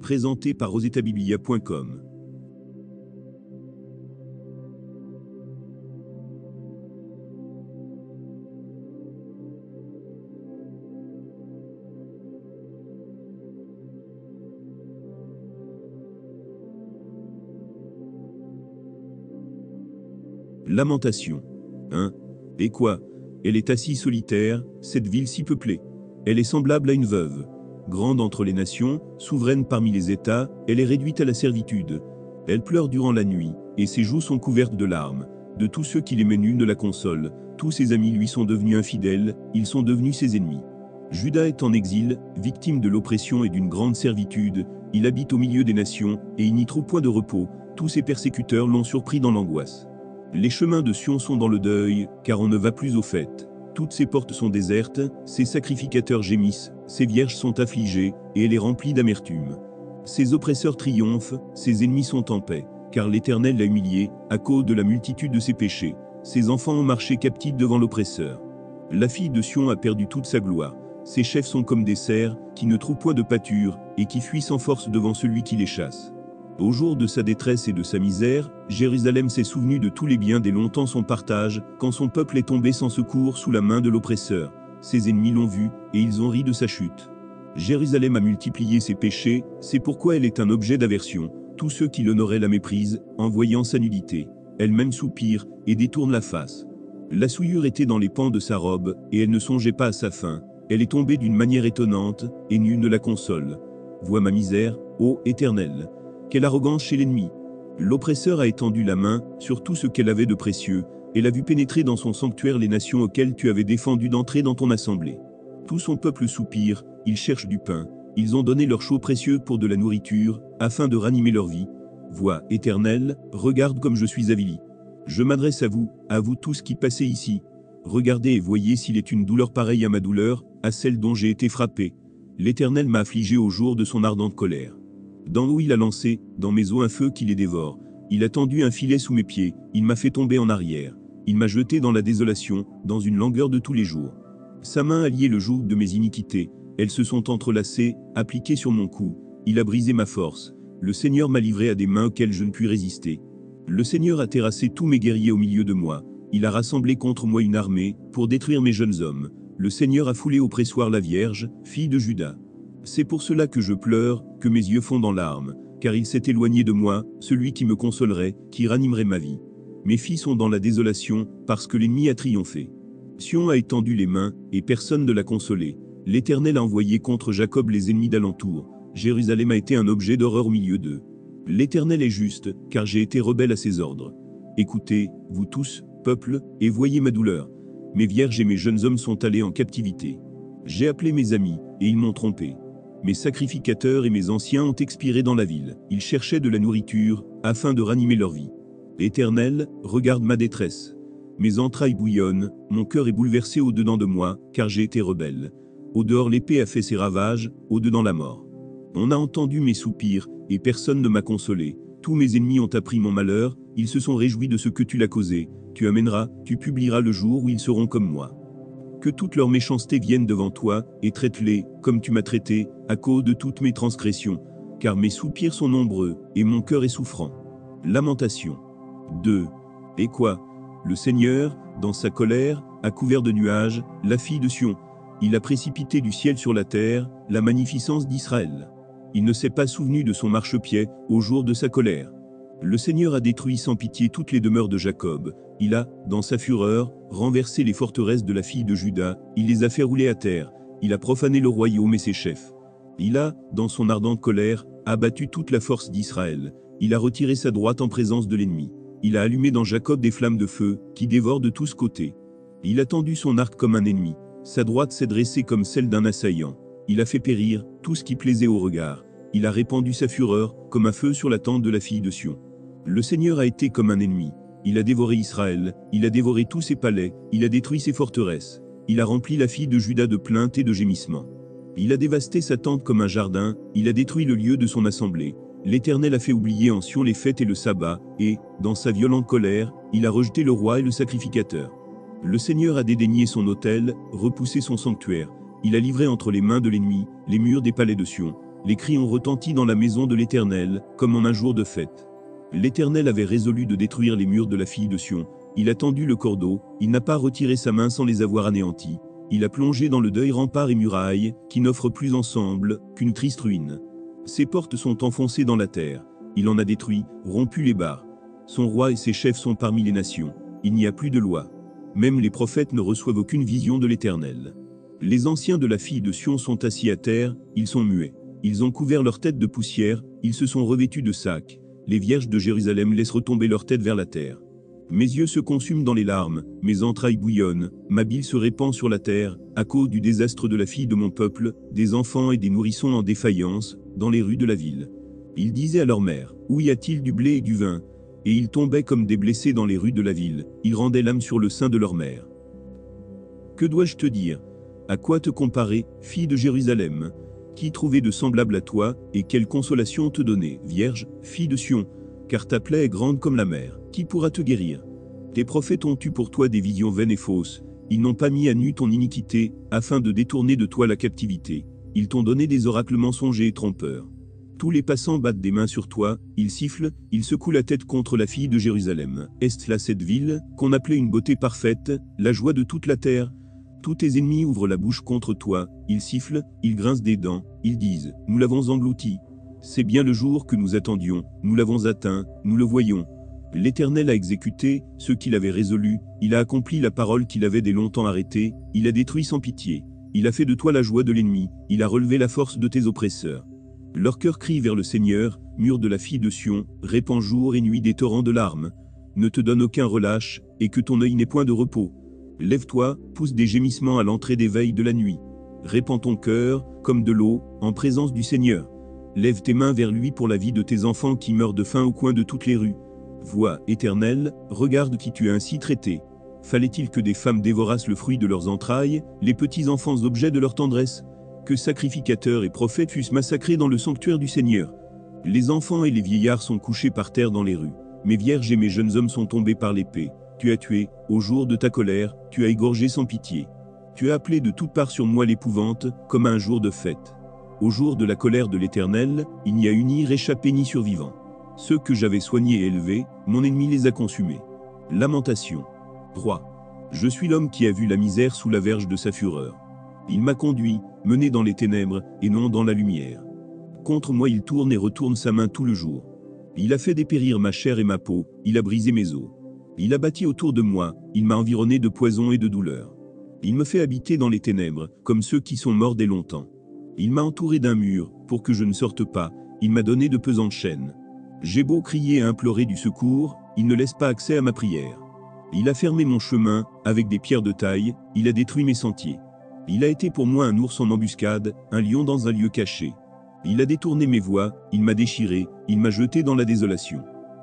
Présenté par rosetabiblia.com. Lamentation. Hein? Et quoi? Elle est assise solitaire, cette ville si peuplée. Elle est semblable à une veuve. Grande entre les nations, souveraine parmi les États, elle est réduite à la servitude. Elle pleure durant la nuit, et ses joues sont couvertes de larmes. De tous ceux qui l'aimaient nul ne la consolent, tous ses amis lui sont devenus infidèles, ils sont devenus ses ennemis. Juda est en exil, victime de l'oppression et d'une grande servitude, il habite au milieu des nations, et il n'y trouve point de repos, tous ses persécuteurs l'ont surpris dans l'angoisse. Les chemins de Sion sont dans le deuil, car on ne va plus aux fêtes. Toutes ses portes sont désertes, ses sacrificateurs gémissent, ses vierges sont affligées, et elle est remplie d'amertume. Ses oppresseurs triomphent, ses ennemis sont en paix, car l'Éternel l'a humilié, à cause de la multitude de ses péchés. Ses enfants ont marché captifs devant l'oppresseur. La fille de Sion a perdu toute sa gloire. Ses chefs sont comme des cerfs, qui ne trouvent point de pâture, et qui fuient sans force devant celui qui les chasse. Au jour de sa détresse et de sa misère, Jérusalem s'est souvenu de tous les biens dès longtemps son partage, quand son peuple est tombé sans secours sous la main de l'oppresseur. Ses ennemis l'ont vu, et ils ont ri de sa chute. Jérusalem a multiplié ses péchés, c'est pourquoi elle est un objet d'aversion. Tous ceux qui l'honoraient la méprisent, en voyant sa nudité. Elle-même soupire, et détourne la face. La souillure était dans les pans de sa robe, et elle ne songeait pas à sa fin. Elle est tombée d'une manière étonnante, et nul ne la console. Vois ma misère, ô Éternel. Quelle arrogance chez l'ennemi! L'oppresseur a étendu la main sur tout ce qu'elle avait de précieux, et l'a vu pénétrer dans son sanctuaire les nations auxquelles tu avais défendu d'entrer dans ton assemblée. Tout son peuple soupire, ils cherchent du pain, ils ont donné leurs chaux précieux pour de la nourriture, afin de ranimer leur vie. Vois, Éternel, regarde comme je suis avili. Je m'adresse à vous tous qui passez ici. Regardez et voyez s'il est une douleur pareille à ma douleur, à celle dont j'ai été frappé. L'Éternel m'a affligé au jour de son ardente colère. Dans l'eau il a lancé, dans mes eaux un feu qui les dévore. Il a tendu un filet sous mes pieds, il m'a fait tomber en arrière. Il m'a jeté dans la désolation, dans une langueur de tous les jours. Sa main a lié le joug de mes iniquités, elles se sont entrelacées, appliquées sur mon cou. Il a brisé ma force. Le Seigneur m'a livré à des mains auxquelles je ne puis résister. Le Seigneur a terrassé tous mes guerriers au milieu de moi. Il a rassemblé contre moi une armée, pour détruire mes jeunes hommes. Le Seigneur a foulé au pressoir la Vierge, fille de Juda. C'est pour cela que je pleure, que mes yeux fondent en larmes, car il s'est éloigné de moi, celui qui me consolerait, qui ranimerait ma vie. Mes filles sont dans la désolation, parce que l'ennemi a triomphé. Sion a étendu les mains, et personne ne l'a consolé. L'Éternel a envoyé contre Jacob les ennemis d'alentour. Jérusalem a été un objet d'horreur au milieu d'eux. L'Éternel est juste, car j'ai été rebelle à ses ordres. Écoutez, vous tous, peuple, et voyez ma douleur. Mes vierges et mes jeunes hommes sont allés en captivité. J'ai appelé mes amis, et ils m'ont trompé. Mes sacrificateurs et mes anciens ont expiré dans la ville. Ils cherchaient de la nourriture, afin de ranimer leur vie. Éternel, regarde ma détresse. Mes entrailles bouillonnent, mon cœur est bouleversé au-dedans de moi, car j'ai été rebelle. Au dehors l'épée a fait ses ravages, au-dedans la mort. On a entendu mes soupirs, et personne ne m'a consolé. Tous mes ennemis ont appris mon malheur, ils se sont réjouis de ce que tu l'as causé. Tu amèneras, tu publieras le jour où ils seront comme moi. Que toute leur méchanceté vienne devant toi, et traite-les, comme tu m'as traité, à cause de toutes mes transgressions, car mes soupirs sont nombreux, et mon cœur est souffrant. Lamentation. 2. Et quoi? Le Seigneur, dans sa colère, a couvert de nuages, la fille de Sion. Il a précipité du ciel sur la terre, la magnificence d'Israël. Il ne s'est pas souvenu de son marchepied, au jour de sa colère. Le Seigneur a détruit sans pitié toutes les demeures de Jacob. Il a, dans sa fureur, renversé les forteresses de la fille de Juda, il les a fait rouler à terre, il a profané le royaume et ses chefs. Il a, dans son ardente colère, abattu toute la force d'Israël, il a retiré sa droite en présence de l'ennemi. Il a allumé dans Jacob des flammes de feu, qui dévorent de tous côtés. Il a tendu son arc comme un ennemi, sa droite s'est dressée comme celle d'un assaillant. Il a fait périr tout ce qui plaisait au regard. Il a répandu sa fureur, comme un feu sur la tente de la fille de Sion. Le Seigneur a été comme un ennemi. Il a dévoré Israël, il a dévoré tous ses palais, il a détruit ses forteresses. Il a rempli la fille de Juda de plaintes et de gémissements. Il a dévasté sa tente comme un jardin, il a détruit le lieu de son assemblée. L'Éternel a fait oublier en Sion les fêtes et le sabbat, et, dans sa violente colère, il a rejeté le roi et le sacrificateur. Le Seigneur a dédaigné son autel, repoussé son sanctuaire. Il a livré entre les mains de l'ennemi les murs des palais de Sion. les cris ont retenti dans la maison de l'Éternel, comme en un jour de fête. L'Éternel avait résolu de détruire les murs de la fille de Sion. Il a tendu le cordeau, il n'a pas retiré sa main sans les avoir anéantis. Il a plongé dans le deuil remparts et murailles, qui n'offrent plus ensemble qu'une triste ruine. Ses portes sont enfoncées dans la terre. Il en a détruit, rompu les barres. Son roi et ses chefs sont parmi les nations. Il n'y a plus de loi. Même les prophètes ne reçoivent aucune vision de l'Éternel. Les anciens de la fille de Sion sont assis à terre, ils sont muets. Ils ont couvert leur tête de poussière, ils se sont revêtus de sacs. Les vierges de Jérusalem laissent retomber leur tête vers la terre. Mes yeux se consument dans les larmes, mes entrailles bouillonnent, ma bile se répand sur la terre, à cause du désastre de la fille de mon peuple, des enfants et des nourrissons en défaillance, dans les rues de la ville. Ils disaient à leur mère, où y a-t-il du blé et du vin? Et ils tombaient comme des blessés dans les rues de la ville, ils rendaient l'âme sur le sein de leur mère. Que dois-je te dire? À quoi te comparer, fille de Jérusalem? Qui trouvait de semblable à toi, et quelle consolation te donner, Vierge, fille de Sion? Car ta plaie est grande comme la mer, qui pourra te guérir? Tes prophètes ont eu pour toi des visions vaines et fausses, ils n'ont pas mis à nu ton iniquité, afin de détourner de toi la captivité. Ils t'ont donné des oracles mensongers et trompeurs. Tous les passants battent des mains sur toi, ils sifflent, ils secouent la tête contre la fille de Jérusalem. Est-ce là cette ville, qu'on appelait une beauté parfaite, la joie de toute la terre? Tous tes ennemis ouvrent la bouche contre toi, ils sifflent, ils grincent des dents, ils disent, nous l'avons englouti. C'est bien le jour que nous attendions, nous l'avons atteint, nous le voyons. L'Éternel a exécuté ce qu'il avait résolu, il a accompli la parole qu'il avait dès longtemps arrêtée, il a détruit sans pitié. Il a fait de toi la joie de l'ennemi, il a relevé la force de tes oppresseurs. Leur cœur crie vers le Seigneur, mur de la fille de Sion, répand jour et nuit des torrents de larmes. Ne te donne aucun relâche, et que ton œil n'ait point de repos. Lève-toi, pousse des gémissements à l'entrée des veilles de la nuit. Répands ton cœur, comme de l'eau, en présence du Seigneur. Lève tes mains vers lui pour la vie de tes enfants qui meurent de faim au coin de toutes les rues. Vois, Éternel, regarde qui tu as ainsi traité. Fallait-il que des femmes dévorassent le fruit de leurs entrailles, les petits enfants objets de leur tendresse? Que sacrificateurs et prophètes fussent massacrés dans le sanctuaire du Seigneur. Les enfants et les vieillards sont couchés par terre dans les rues. Mes vierges et mes jeunes hommes sont tombés par l'épée. Tu as tué, au jour de ta colère, tu as égorgé sans pitié. Tu as appelé de toutes parts sur moi l'épouvante, comme à un jour de fête. Au jour de la colère de l'Éternel, il n'y a eu ni réchappé ni survivant. Ceux que j'avais soignés et élevés, mon ennemi les a consumés. Lamentation. 3. Je suis l'homme qui a vu la misère sous la verge de sa fureur. Il m'a conduit, mené dans les ténèbres, et non dans la lumière. Contre moi il tourne et retourne sa main tout le jour. Il a fait dépérir ma chair et ma peau, il a brisé mes os. Il a bâti autour de moi, il m'a environné de poison et de douleur. Il me fait habiter dans les ténèbres, comme ceux qui sont morts dès longtemps. Il m'a entouré d'un mur, pour que je ne sorte pas, il m'a donné de pesantes chaînes. J'ai beau crier et implorer du secours, il ne laisse pas accès à ma prière. Il a fermé mon chemin, avec des pierres de taille, il a détruit mes sentiers. Il a été pour moi un ours en embuscade, un lion dans un lieu caché. Il a détourné mes voies, il m'a déchiré, il m'a jeté dans la désolation.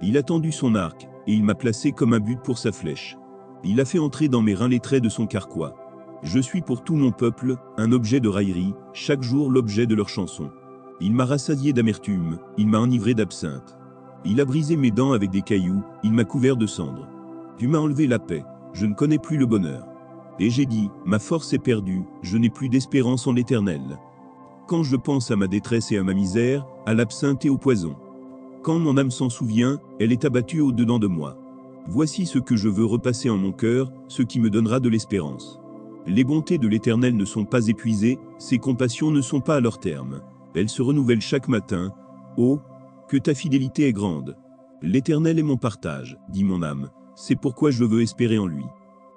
Il a tendu son arc, et il m'a placé comme un but pour sa flèche. Il a fait entrer dans mes reins les traits de son carquois. Je suis pour tout mon peuple, un objet de raillerie, chaque jour l'objet de leur chanson. Il m'a rassasié d'amertume, il m'a enivré d'absinthe. Il a brisé mes dents avec des cailloux, il m'a couvert de cendres. Tu m'as enlevé la paix, je ne connais plus le bonheur. Et j'ai dit, ma force est perdue, je n'ai plus d'espérance en l'Éternel. Quand je pense à ma détresse et à ma misère, à l'absinthe et au poison. Quand mon âme s'en souvient, elle est abattue au-dedans de moi. Voici ce que je veux repasser en mon cœur, ce qui me donnera de l'espérance. Les bontés de l'Éternel ne sont pas épuisées, ses compassions ne sont pas à leur terme. Elles se renouvellent chaque matin. Oh, que ta fidélité est grande. L'Éternel est mon partage, dit mon âme, c'est pourquoi je veux espérer en lui.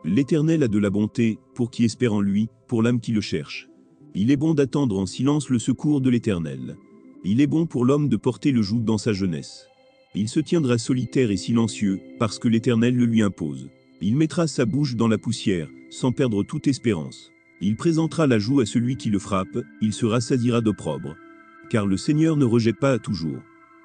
L'Éternel a de la bonté, pour qui espère en lui, pour l'âme qui le cherche. Il est bon d'attendre en silence le secours de l'Éternel. Il est bon pour l'homme de porter le joug dans sa jeunesse. Il se tiendra solitaire et silencieux, parce que l'Éternel le lui impose. Il mettra sa bouche dans la poussière, sans perdre toute espérance. Il présentera la joue à celui qui le frappe, il se rassasiera d'opprobre. Car le Seigneur ne rejette pas à toujours.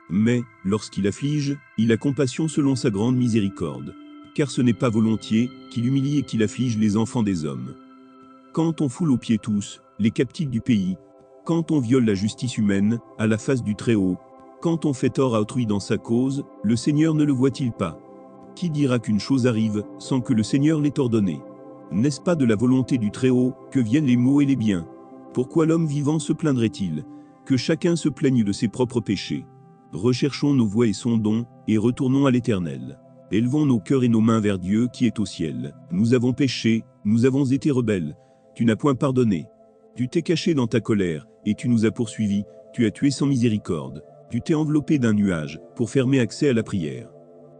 Mais, lorsqu'il afflige, il a compassion selon sa grande miséricorde. Car ce n'est pas volontiers qu'il humilie et qu'il afflige les enfants des hommes. Quand on foule aux pieds tous, les captifs du pays, quand on viole la justice humaine, à la face du Très-Haut, quand on fait tort à autrui dans sa cause, le Seigneur ne le voit-il pas? Qui dira qu'une chose arrive, sans que le Seigneur l'ait ordonné? N'est-ce pas de la volonté du Très-Haut, que viennent les maux et les biens? Pourquoi l'homme vivant se plaindrait-il? Que chacun se plaigne de ses propres péchés. Recherchons nos voies et sondons, et retournons à l'Éternel. Élevons nos cœurs et nos mains vers Dieu qui est au ciel. Nous avons péché, nous avons été rebelles. Tu n'as point pardonné. Tu t'es caché dans ta colère, et tu nous as poursuivis, tu as tué sans miséricorde. Tu t'es enveloppé d'un nuage, pour fermer accès à la prière.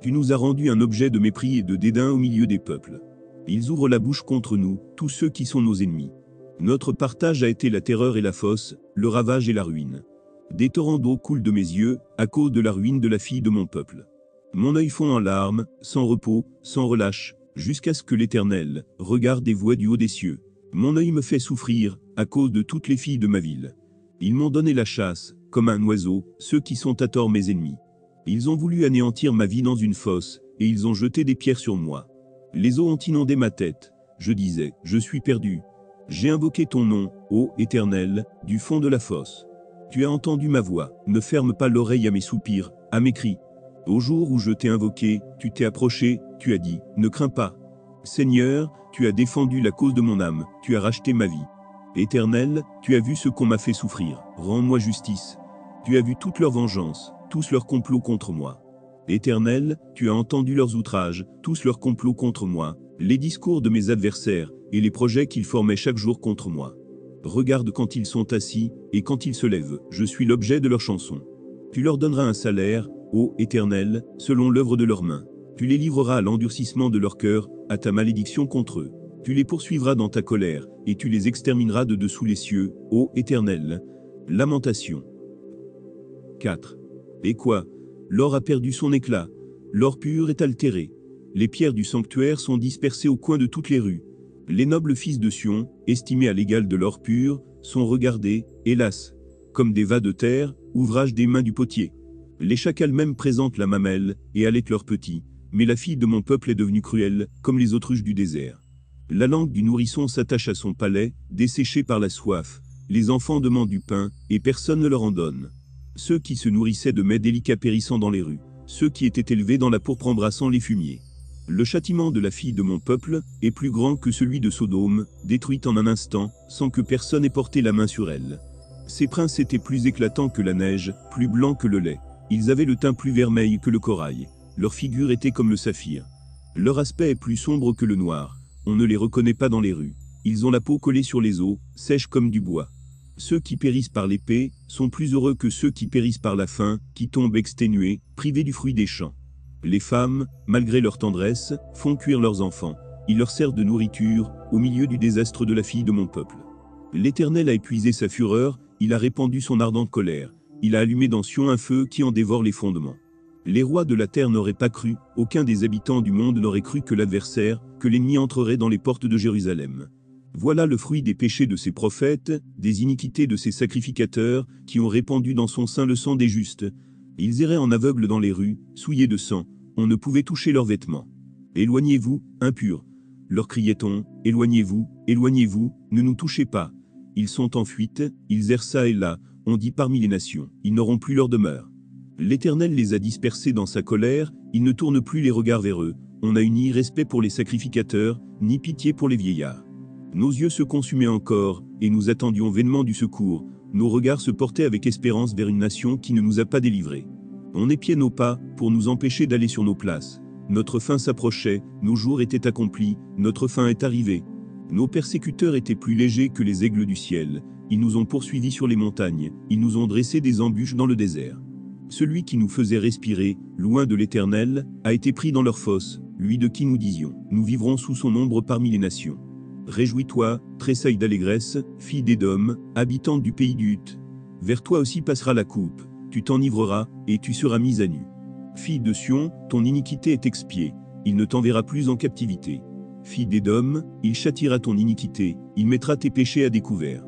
Tu nous as rendu un objet de mépris et de dédain au milieu des peuples. Ils ouvrent la bouche contre nous, tous ceux qui sont nos ennemis. Notre partage a été la terreur et la fosse, le ravage et la ruine. Des torrents d'eau coulent de mes yeux, à cause de la ruine de la fille de mon peuple. Mon œil fond en larmes, sans repos, sans relâche, jusqu'à ce que l'Éternel regarde des voies du haut des cieux. Mon œil me fait souffrir, à cause de toutes les filles de ma ville. Ils m'ont donné la chasse, comme un oiseau, ceux qui sont à tort mes ennemis. Ils ont voulu anéantir ma vie dans une fosse, et ils ont jeté des pierres sur moi. Les eaux ont inondé ma tête. Je disais, je suis perdu. J'ai invoqué ton nom, ô Éternel, du fond de la fosse. Tu as entendu ma voix, ne ferme pas l'oreille à mes soupirs, à mes cris. Au jour où je t'ai invoqué, tu t'es approché, tu as dit, ne crains pas. Seigneur, tu as défendu la cause de mon âme, tu as racheté ma vie. Éternel, tu as vu ce qu'on m'a fait souffrir, rends-moi justice. Tu as vu toute leur vengeance, tous leurs complots contre moi. Éternel, tu as entendu leurs outrages, tous leurs complots contre moi, les discours de mes adversaires, et les projets qu'ils formaient chaque jour contre moi. Regarde quand ils sont assis, et quand ils se lèvent, je suis l'objet de leurs chansons. Tu leur donneras un salaire, ô Éternel, selon l'œuvre de leurs mains. Tu les livreras à l'endurcissement de leur cœur, à ta malédiction contre eux. Tu les poursuivras dans ta colère, et tu les extermineras de dessous les cieux, ô Éternel. Lamentation. 4. Et quoi? L'or a perdu son éclat. L'or pur est altéré. Les pierres du sanctuaire sont dispersées au coin de toutes les rues. Les nobles fils de Sion, estimés à l'égal de l'or pur, sont regardés, hélas, comme des vas de terre, ouvrage des mains du potier. Les chacals même présentent la mamelle, et allaitent leurs petits, mais la fille de mon peuple est devenue cruelle, comme les autruches du désert. La langue du nourrisson s'attache à son palais, desséché par la soif. Les enfants demandent du pain, et personne ne leur en donne. Ceux qui se nourrissaient de mets délicats périssant dans les rues, ceux qui étaient élevés dans la pourpre embrassant les fumiers. Le châtiment de la fille de mon peuple est plus grand que celui de Sodome, détruite en un instant, sans que personne ait porté la main sur elle. Ces princes étaient plus éclatants que la neige, plus blancs que le lait. Ils avaient le teint plus vermeil que le corail. Leur figure était comme le saphir. Leur aspect est plus sombre que le noir. On ne les reconnaît pas dans les rues. Ils ont la peau collée sur les os, sèche comme du bois. Ceux qui périssent par l'épée sont plus heureux que ceux qui périssent par la faim, qui tombent exténués, privés du fruit des champs. Les femmes, malgré leur tendresse, font cuire leurs enfants. Ils leur servent de nourriture, au milieu du désastre de la fille de mon peuple. L'Éternel a épuisé sa fureur, il a répandu son ardente colère. Il a allumé dans Sion un feu qui en dévore les fondements. Les rois de la terre n'auraient pas cru, aucun des habitants du monde n'aurait cru que l'adversaire, que l'ennemi entrerait dans les portes de Jérusalem. Voilà le fruit des péchés de ses prophètes, des iniquités de ses sacrificateurs, qui ont répandu dans son sein le sang des justes. Ils erraient en aveugles dans les rues, souillés de sang, on ne pouvait toucher leurs vêtements. Éloignez-vous, impurs. Leur criait-on, éloignez-vous, éloignez-vous, ne nous touchez pas. Ils sont en fuite, ils errent ça et là, on dit parmi les nations, ils n'auront plus leur demeure. L'Éternel les a dispersés dans sa colère, il ne tourne plus les regards vers eux, on n'a eu ni respect pour les sacrificateurs, ni pitié pour les vieillards. Nos yeux se consumaient encore, et nous attendions vainement du secours, nos regards se portaient avec espérance vers une nation qui ne nous a pas délivrés. On épiait nos pas, pour nous empêcher d'aller sur nos places. Notre fin s'approchait, nos jours étaient accomplis, notre fin est arrivée. Nos persécuteurs étaient plus légers que les aigles du ciel, ils nous ont poursuivis sur les montagnes, ils nous ont dressé des embûches dans le désert. Celui qui nous faisait respirer, loin de l'Éternel, a été pris dans leur fosse, lui de qui nous disions, nous vivrons sous son ombre parmi les nations. Réjouis-toi, tressaille d'allégresse, fille d'Édom, habitante du pays d'Ut. Vers toi aussi passera la coupe, tu t'enivreras, et tu seras mise à nu. Fille de Sion, ton iniquité est expiée, il ne t'enverra plus en captivité. Fille d'Édom, il châtiera ton iniquité, il mettra tes péchés à découvert.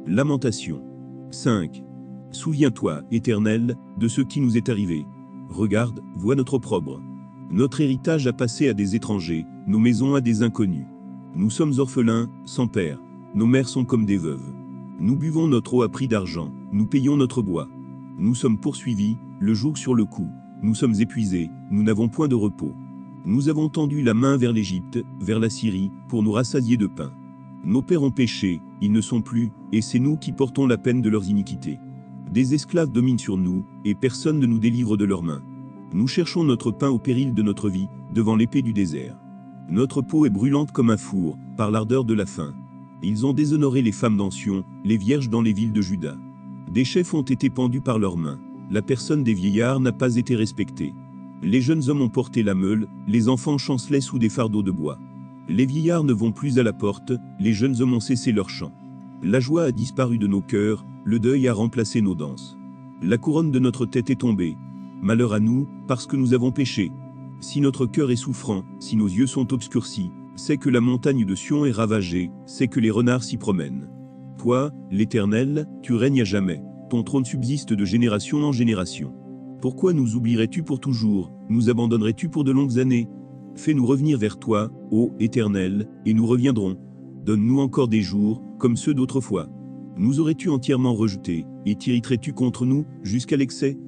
Lamentation. 5. Souviens-toi, Éternel, de ce qui nous est arrivé. Regarde, vois notre opprobre. Notre héritage a passé à des étrangers, nos maisons à des inconnus. Nous sommes orphelins, sans père, nos mères sont comme des veuves. Nous buvons notre eau à prix d'argent, nous payons notre bois. Nous sommes poursuivis, le jour sur le cou, nous sommes épuisés, nous n'avons point de repos. Nous avons tendu la main vers l'Égypte, vers la Syrie, pour nous rassasier de pain. Nos pères ont péché, ils ne sont plus, et c'est nous qui portons la peine de leurs iniquités. Des esclaves dominent sur nous, et personne ne nous délivre de leurs mains. Nous cherchons notre pain au péril de notre vie, devant l'épée du désert. Notre peau est brûlante comme un four, par l'ardeur de la faim. Ils ont déshonoré les femmes d'Ancien, les vierges dans les villes de Juda. Des chefs ont été pendus par leurs mains. La personne des vieillards n'a pas été respectée. Les jeunes hommes ont porté la meule, les enfants chancelaient sous des fardeaux de bois. Les vieillards ne vont plus à la porte, les jeunes hommes ont cessé leur chant. La joie a disparu de nos cœurs, le deuil a remplacé nos danses. La couronne de notre tête est tombée. Malheur à nous, parce que nous avons péché. Si notre cœur est souffrant, si nos yeux sont obscurcis, c'est que la montagne de Sion est ravagée, c'est que les renards s'y promènent. Toi, l'Éternel, tu règnes à jamais, ton trône subsiste de génération en génération. Pourquoi nous oublierais-tu pour toujours, nous abandonnerais-tu pour de longues années? Fais-nous revenir vers toi, ô Éternel, et nous reviendrons. Donne-nous encore des jours, comme ceux d'autrefois. Nous aurais-tu entièrement rejetés, et t'irriterais-tu contre nous, jusqu'à l'excès?